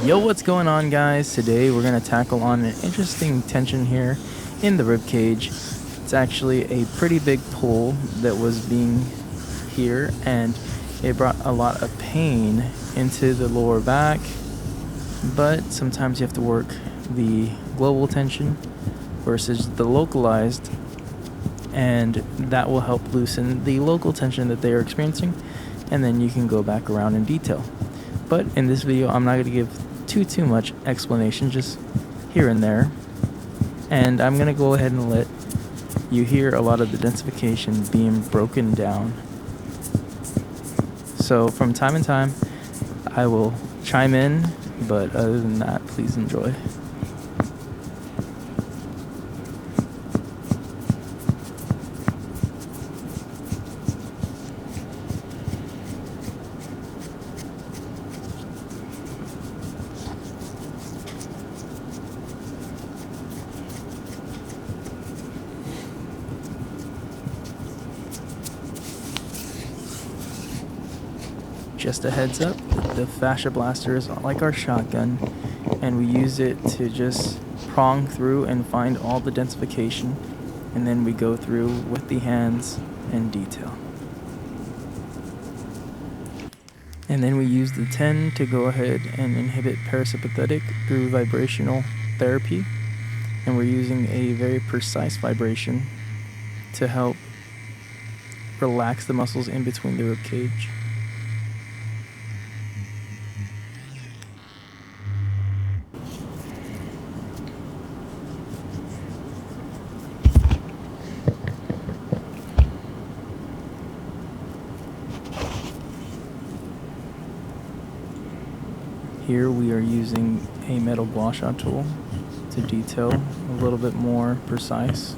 Yo, what's going on, guys? Today we're going to tackle on an interesting tension here in the rib cage. It's actually a pretty big pull that was being here, and it brought a lot of pain into the lower back. But sometimes you have to work the global tension versus the localized, and that will help loosen the local tension that they are experiencing, and then you can go back around in detail. But in this video, I'm not going to give too much explanation, just here and there. And I'm going to go ahead and let you hear a lot of the densification being broken down. So from time to time, I will chime in, but other than that, please enjoy. Just a heads up, the fascia blaster is like our shotgun, and we use it to just prong through and find all the densification, and then we go through with the hands in detail. And then we use the 10 to go ahead and inhibit parasympathetic through vibrational therapy, and we're using a very precise vibration to help relax the muscles in between the rib cage. Here we are using a metal gua-sha tool to detail a little bit more precise.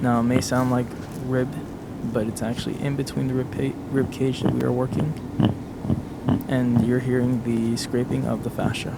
Now it may sound like rib, but it's actually in between the rib cage that we are working, and you're hearing the scraping of the fascia.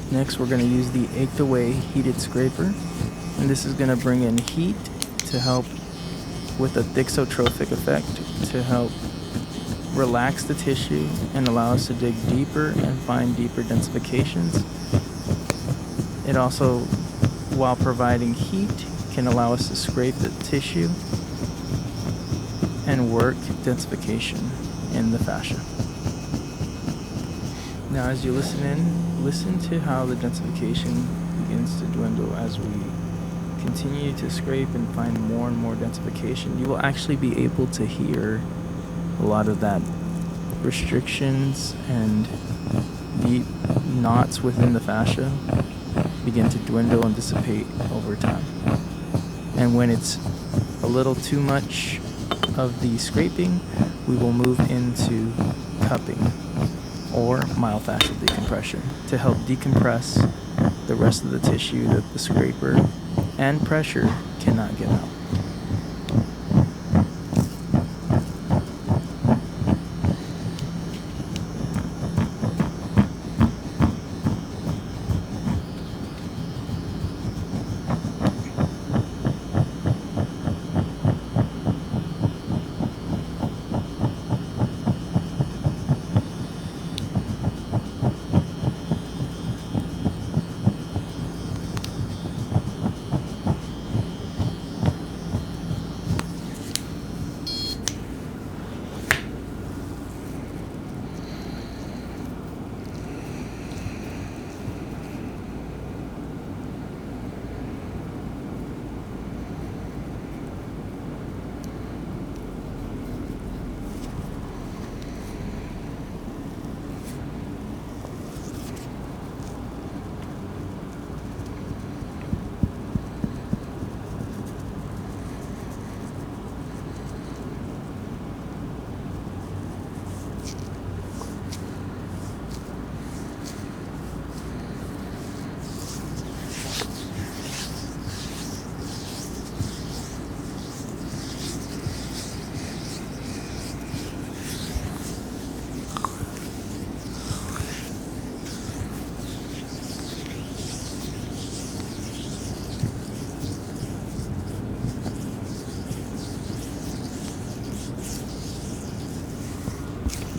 Next, we're going to use the ached away heated scraper, and this is going to bring in heat to help with a thixotrophic effect to help relax the tissue and allow us to dig deeper and find deeper densifications. It also, while providing heat, can allow us to scrape the tissue and work densification in the fascia. Now, as you listen to how the densification begins to dwindle as we continue to scrape and find more and more densification. You will actually be able to hear a lot of that restrictions and deep knots within the fascia begin to dwindle and dissipate over time. And when it's a little too much of the scraping, we will move into cupping or myofascial decompression to help decompress the rest of the tissue that the scraper and pressure cannot get out.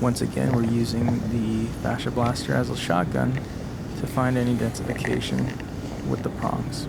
Once again, we're using the fascia blaster as a shotgun to find any densification with the prongs.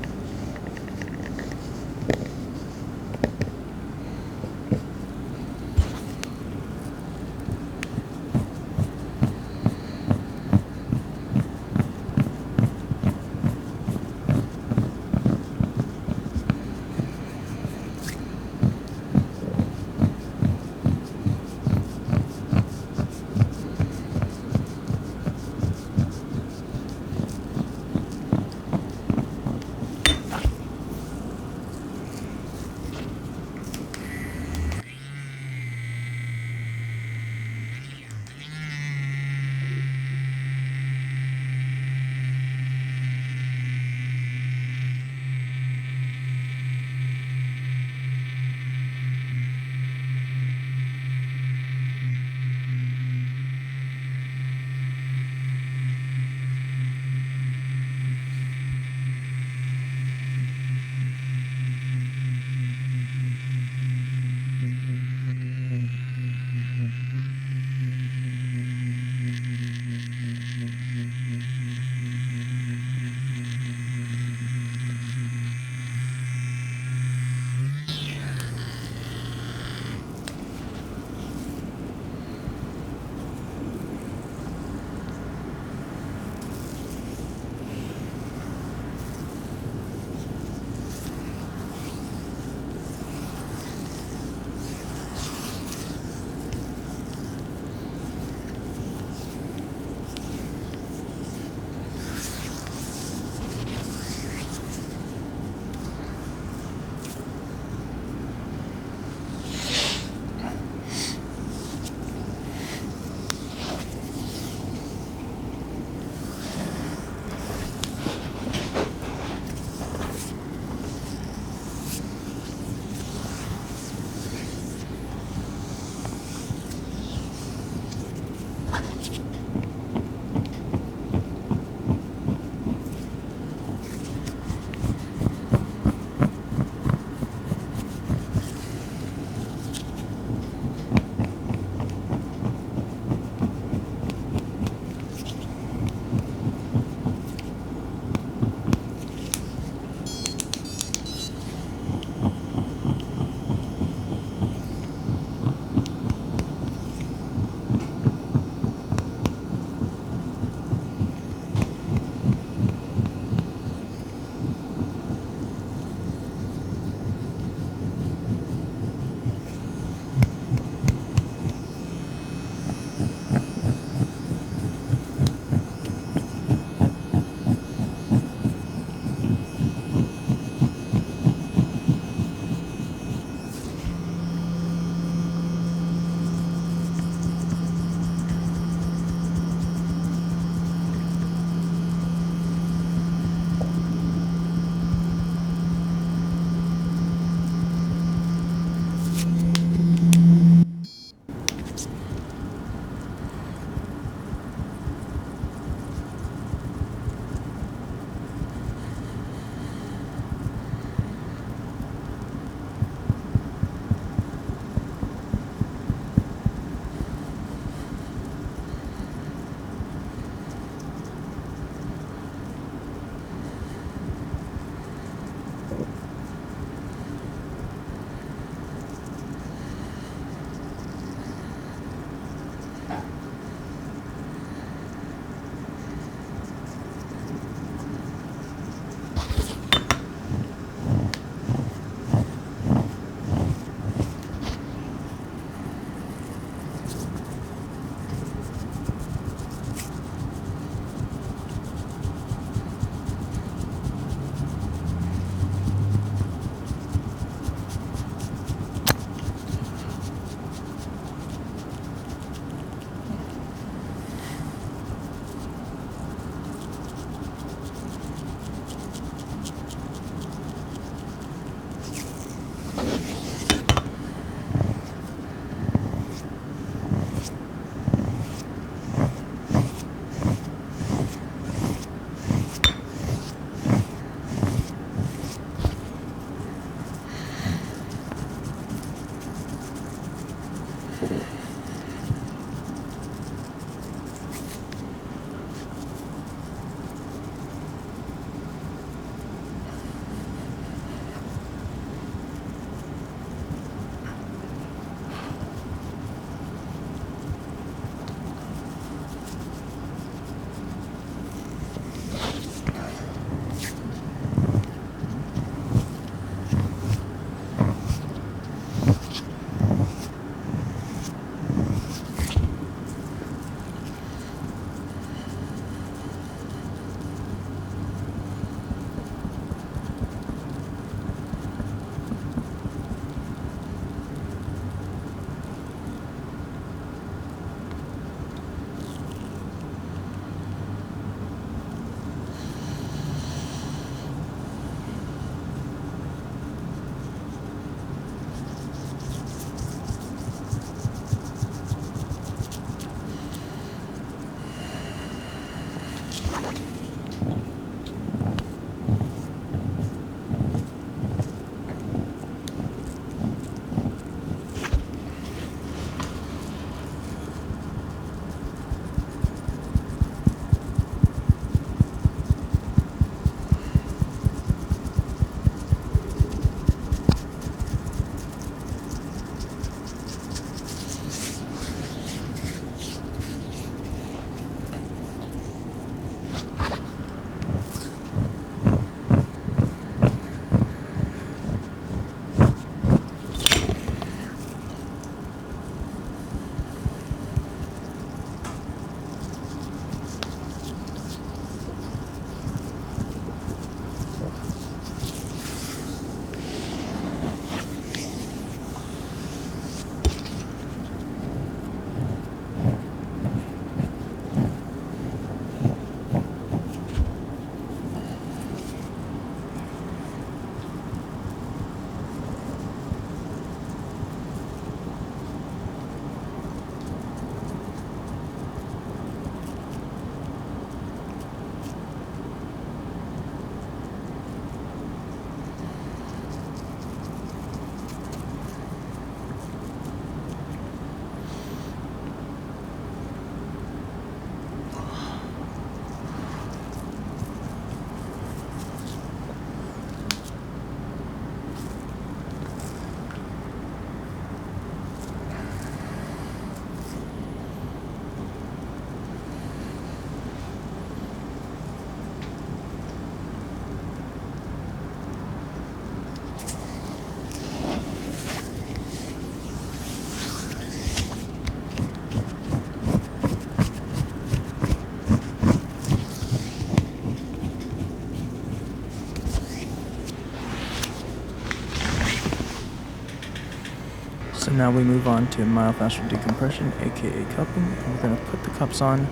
So now we move on to myofascial decompression, aka cupping, and we're going to put the cups on,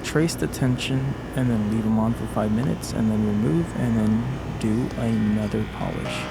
trace the tension, and then leave them on for 5 minutes, and then remove, and then do another polish.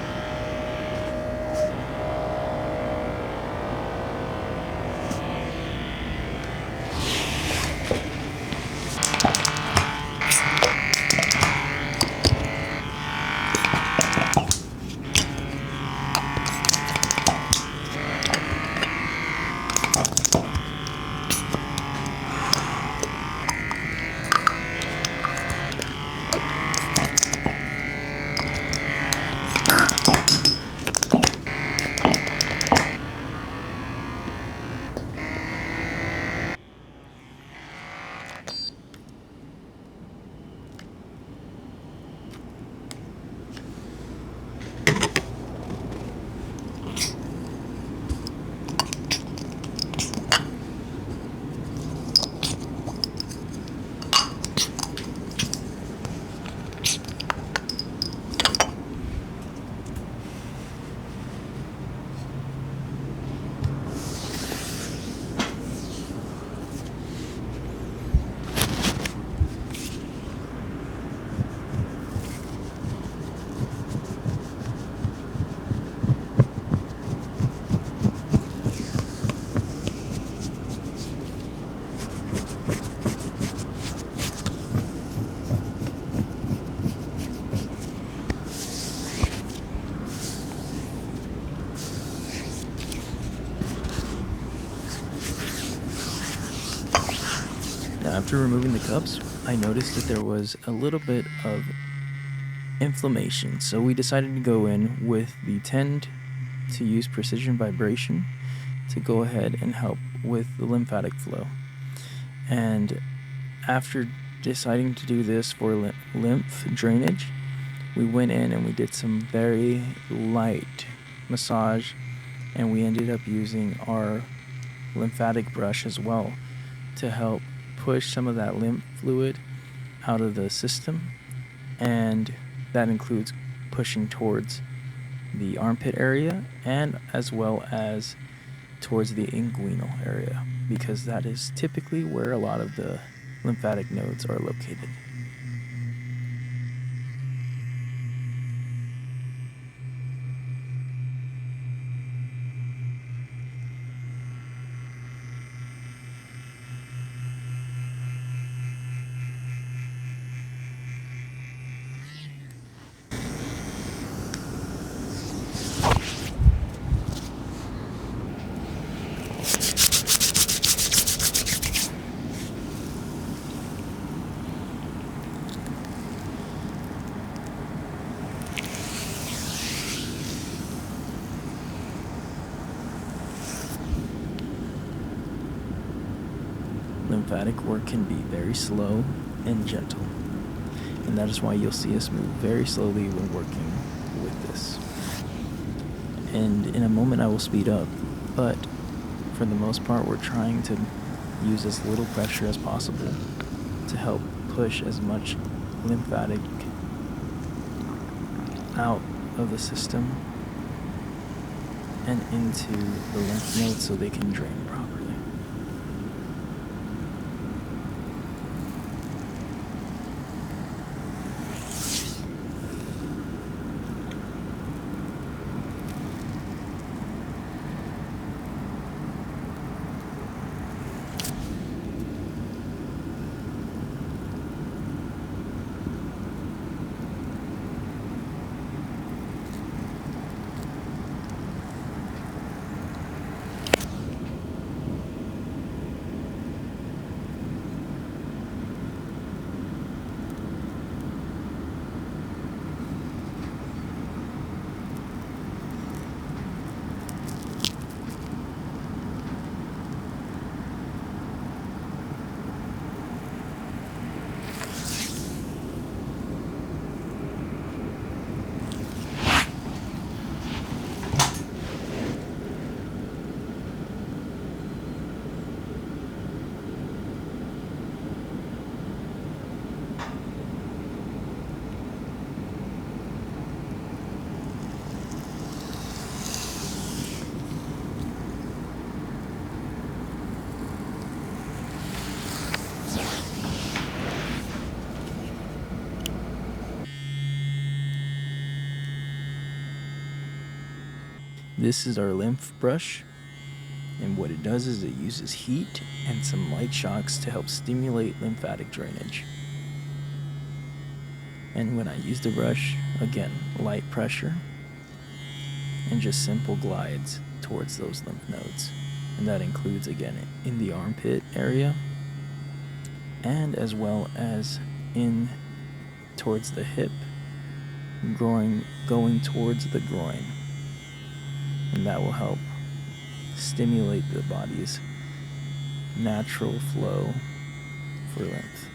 After removing the cups, I noticed that there was a little bit of inflammation, so we decided to go in with the tend to use precision vibration to go ahead and help with the lymphatic flow. And after deciding to do this for lymph drainage, we went in and we did some very light massage, and we ended up using our lymphatic brush as well to help push some of that lymph fluid out of the system, and that includes pushing towards the armpit area and as well as towards the inguinal area, because that is typically where a lot of the lymphatic nodes are located. Lymphatic work can be very slow and gentle, and that is why you'll see us move very slowly when working with this. And in a moment I will speed up, but for the most part we're trying to use as little pressure as possible to help push as much lymphatic out of the system and into the lymph nodes so they can drain properly. This is our lymph brush, and what it does is it uses heat and some light shocks to help stimulate lymphatic drainage. And when I use the brush, again, light pressure and just simple glides towards those lymph nodes. And that includes, again, in the armpit area and as well as in towards the hip, going towards the groin. And that will help stimulate the body's natural flow for lymph.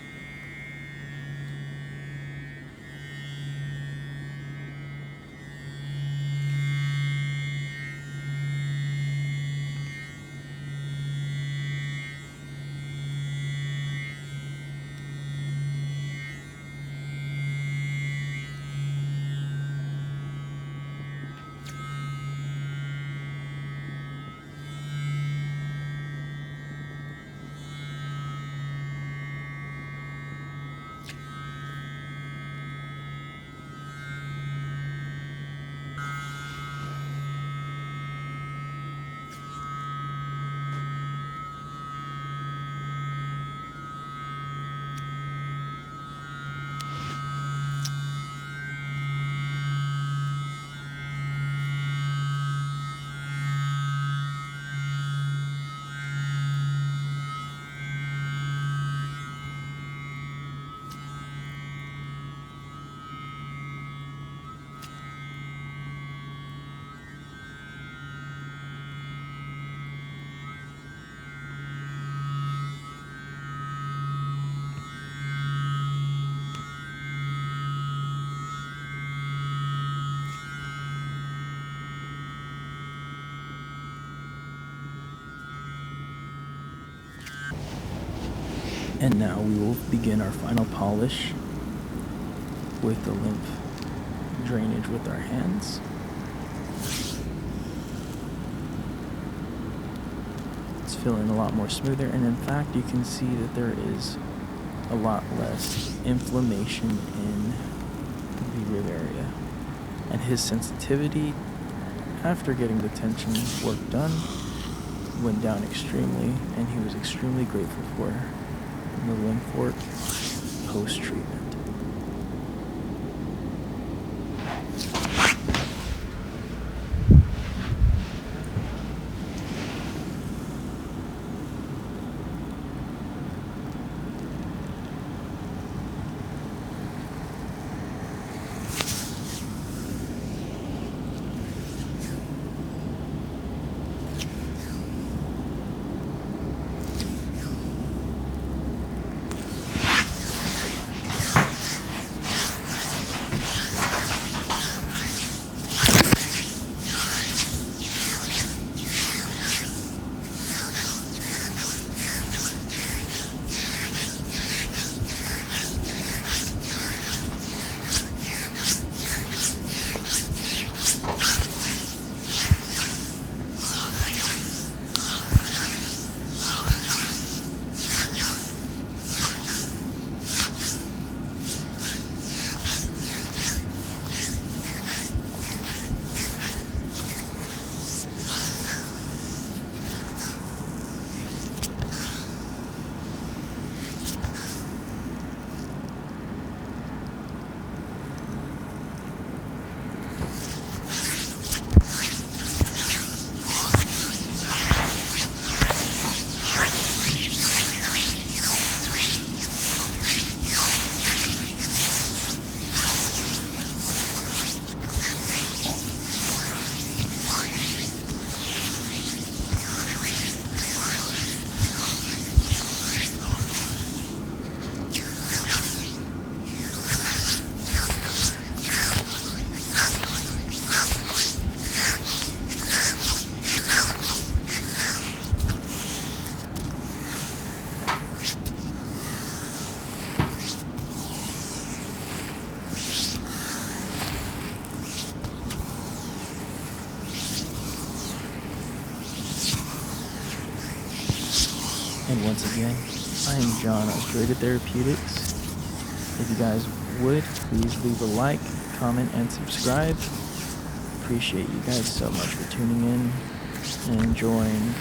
And now we will begin our final polish with the lymph drainage with our hands. It's feeling a lot more smoother, and in fact you can see that there is a lot less inflammation in the rib area. And his sensitivity, after getting the tension work done, went down extremely, and he was extremely grateful for the lymph work post-treatment. And once again, I am John of Greater Therapeutics. If you guys would, please leave a like, comment, and subscribe. appreciate you guys so much for tuning in and enjoying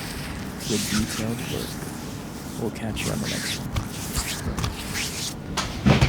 the detailed work. We'll catch you on the next one.